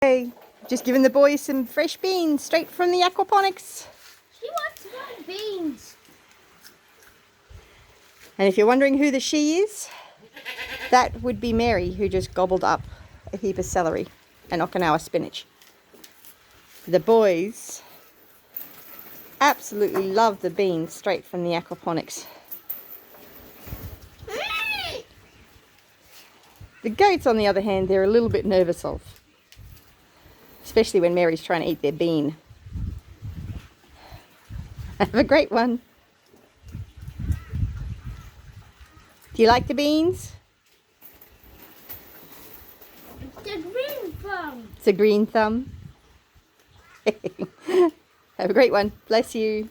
Hey, just giving the boys some fresh beans straight from the aquaponics. She wants my beans. And if you're wondering who the she is, that would be Mary, who just gobbled up a heap of celery and Okinawa spinach. The boys absolutely love the beans straight from the aquaponics. The goats, on the other hand, they're a little bit nervous of. Especially when Mary's trying to eat their bean. Have a great one. Do you like the beans? It's a green thumb. It's a green thumb. Have a great one. Bless you.